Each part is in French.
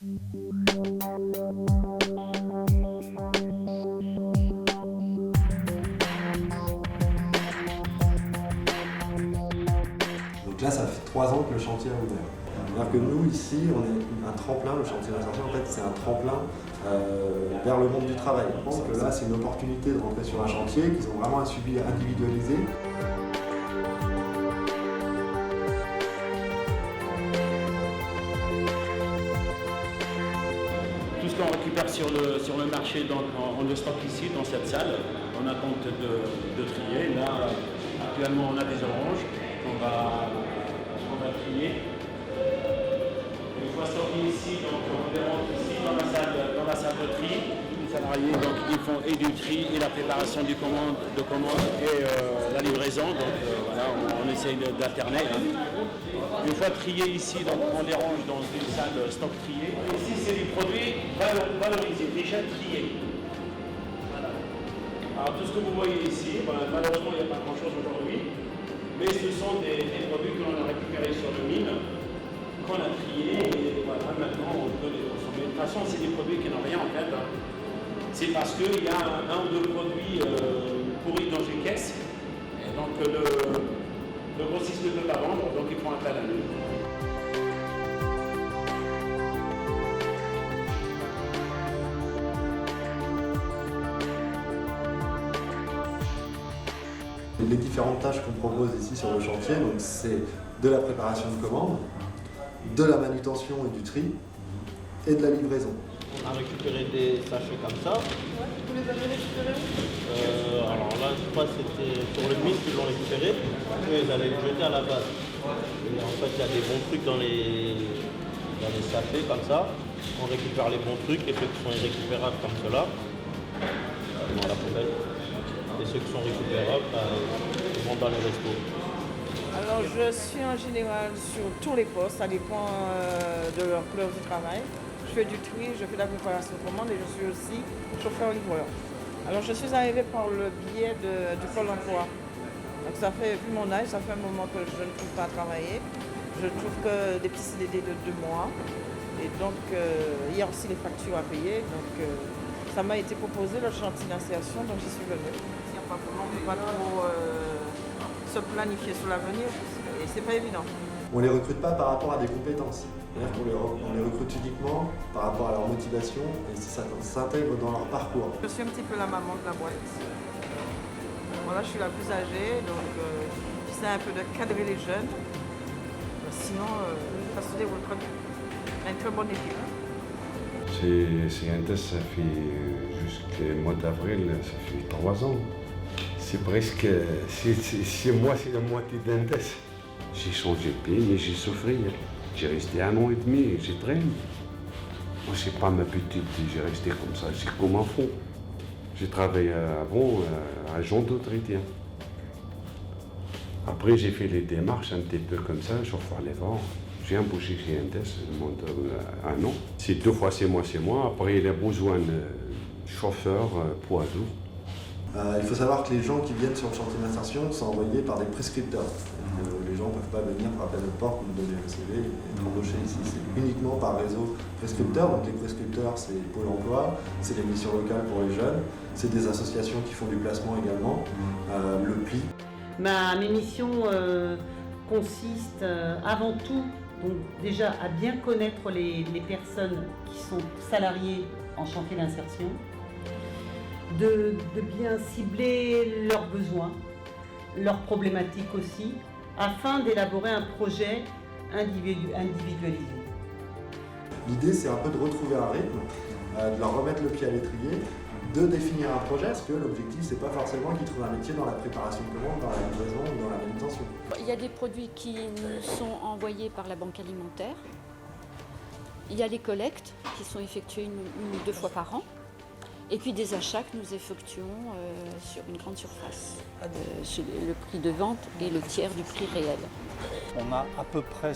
Donc là, ça fait 3 ans que le chantier a ouvert. C'est-à-dire que nous, ici, on est un tremplin, le chantier d'insertion, en fait, c'est un tremplin vers le monde du travail. Je pense que là, c'est une opportunité de rentrer sur un chantier, qu'ils ont vraiment un suivi individualisé. Tout ce qu'on récupère sur le marché, donc on le stocke ici, dans cette salle, en attente de trier. Là, actuellement, on a des oranges qu'on va trier. Une fois stocké ici, donc on les rentre ici dans la salle de tri. Les salariés, donc, ils font et du tri et la préparation de commande et la livraison. Donc voilà, on essaye d'alterner. Une fois triés ici, donc, on les range dans une salle stock triée. Ici, c'est des produits valorisés, déjà triés. Voilà. Alors tout ce que vous voyez ici, malheureusement, il n'y a pas grand-chose aujourd'hui, mais ce sont des produits que l'on a récupérés sur le mine, qu'on a triés, et voilà, maintenant on peut les consommer. De toute façon, c'est des produits qui n'ont rien en fait. C'est parce qu'il y a un ou deux produits pourris dans une caisse, et donc le grossiste ne peut pas vendre, donc ils font appel à nous. Les différentes tâches qu'on propose ici sur le chantier, donc c'est de la préparation de commandes, de la manutention et du tri, et de la livraison. On a récupéré des sachets comme ça. Ouais, vous les avez récupérés? Alors là, je crois que c'était sur le mine qu'ils l'ont récupéré. Eux, ils allaient le jeter à la base. Et en fait, il y a des bons trucs dans les sachets comme ça. On récupère les bons trucs et ceux qui sont irrécupérables comme cela, dans la poubelle. Et ceux qui sont récupérables, ils vont dans les restos. Alors, je suis en général sur tous les postes, ça dépend de leur couleur du travail. Je fais du tri, je fais de la préparation de commande et je suis aussi chauffeur-livreur. Alors, je suis arrivée par le biais du Pôle emploi. Donc, ça fait, vu mon âge, ça fait un moment que je ne trouve pas à travailler. Je ne trouve que des petits CDD de 2 mois. Et donc, il y a aussi les factures à payer. Donc, ça m'a été proposé, le chantier d'insertion, donc j'y suis venue. On ne peut pas trop se planifier sur l'avenir et c'est pas évident. On ne les recrute pas par rapport à des compétences. C'est-à-dire qu'on les recrute uniquement par rapport à leur motivation et si ça s'intègre dans leur parcours. Je suis un petit peu la maman de la boîte. Voilà, je suis la plus âgée, donc j'essaie un peu de cadrer les jeunes. Sinon, ça se déroule très bien. Il y a une très bonne équipe. C'est un test, ça fait jusqu'au mois d'avril, ça fait 3 ans. C'est presque, c'est moi, c'est la moitié d'un test. J'ai changé de pays, mais j'ai souffert. J'ai resté 1 an et demi, j'ai traîné. Moi, c'est pas ma petite, j'ai resté comme ça, c'est comme un fond. J'ai travaillé avant à agent d'entretien. Après, j'ai fait les démarches un petit peu comme ça, chauffeur-livreur. J'ai embauché chez Indes, un an. C'est 2 fois c'est moi. Après, il a besoin de chauffeur poids lourd. Il faut savoir que les gens qui viennent sur le chantier d'insertion sont envoyés par des prescripteurs. Les gens ne peuvent pas venir frapper à notre porte, nous donner le CV et être embauchés ici. C'est uniquement par réseau prescripteur. Donc les prescripteurs, c'est Pôle emploi, c'est les missions locales pour les jeunes, c'est des associations qui font du placement également, le PLI. Mes missions consistent avant tout, donc déjà à bien connaître les personnes qui sont salariées en chantier d'insertion, de bien cibler leurs besoins, leurs problématiques aussi, afin d'élaborer un projet individualisé. L'idée, c'est un peu de retrouver un rythme, de leur remettre le pied à l'étrier, de définir un projet, parce que l'objectif, c'est pas forcément qu'ils trouvent un métier dans la préparation de commandes, dans la livraison ou dans la manutention. Il y a des produits qui nous sont envoyés par la banque alimentaire. Il y a les collectes qui sont effectuées une ou 2 fois par an. Et puis des achats que nous effectuons sur une grande surface. Le prix de vente est le tiers du prix réel. On a à peu près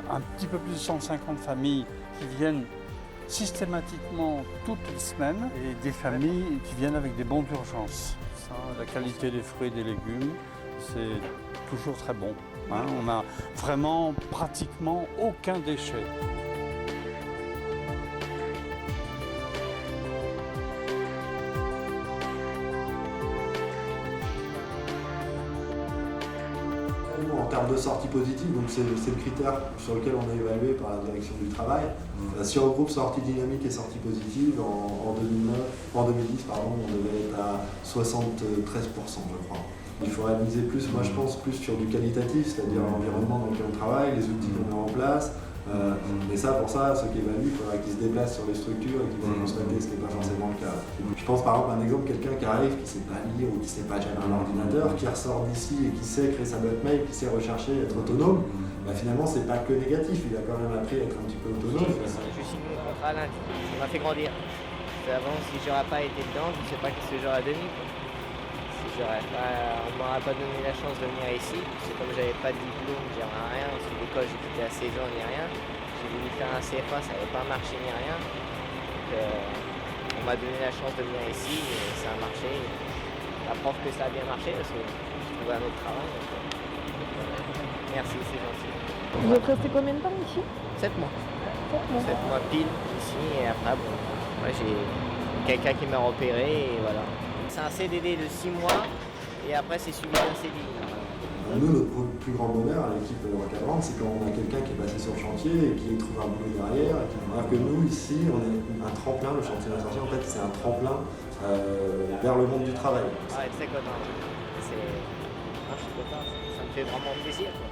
un petit peu plus de 150 familles qui viennent systématiquement toutes les semaines et des familles qui viennent avec des bons d'urgence. La qualité des fruits et des légumes, c'est toujours très bon. On n'a vraiment pratiquement aucun déchet. termes de sortie positive, donc c'est le critère sur lequel on est évalué par la direction du travail. Si on regroupe sortie dynamique et sortie positive, en 2010, on devait être à 73%, je crois. Il faudrait miser plus, moi je pense, plus sur du qualitatif, c'est-à-dire l'environnement dans lequel on travaille, les outils qu'on met en place. Mais ça, pour ça, ceux qui évaluent, il faudra qu'ils se déplacent sur les structures et qu'ils viennent constater ce qui n'est pas forcément le cas. Je pense par exemple à un exemple, quelqu'un qui arrive, qui ne sait pas lire ou qui ne sait pas gérer un ordinateur, qui ressort d'ici et qui sait créer sa boîte mail, qui sait rechercher, être autonome, finalement c'est pas que négatif, il a quand même appris à être un petit peu autonome. Je signe mon contrat lundi, ça m'a fait grandir. Avant, si j'aurais pas été dedans, je ne sais pas ce que j'aurais devenu. On ne m'aurait pas donné la chance de venir ici, parce que comme j'avais pas de diplôme, j'avais rien, parce que l'école j'ai quitté à 16 ans ni rien. J'ai voulu faire un CFA, ça n'avait pas marché ni rien. Donc, on m'a donné la chance de venir ici et ça a marché. La preuve que ça a bien marché parce que j'ai trouvé un autre travail. Merci, c'est gentil. Vous êtes resté combien de temps ici? 7 mois. 7 mois pile ici et après bon, moi j'ai quelqu'un qui m'a repéré et voilà. C'est un CDD de 6 mois et après c'est suivi d'un CDI. Nous, notre plus grand bonheur à l'équipe encadrante, c'est quand on a quelqu'un qui est passé sur le chantier et qui trouve un boulot derrière. Alors que nous, ici, on est un tremplin, le chantier d'insertion, en fait, c'est un tremplin vers le monde du travail. Ouais, très content. Je suis content, ça me fait vraiment plaisir, quoi.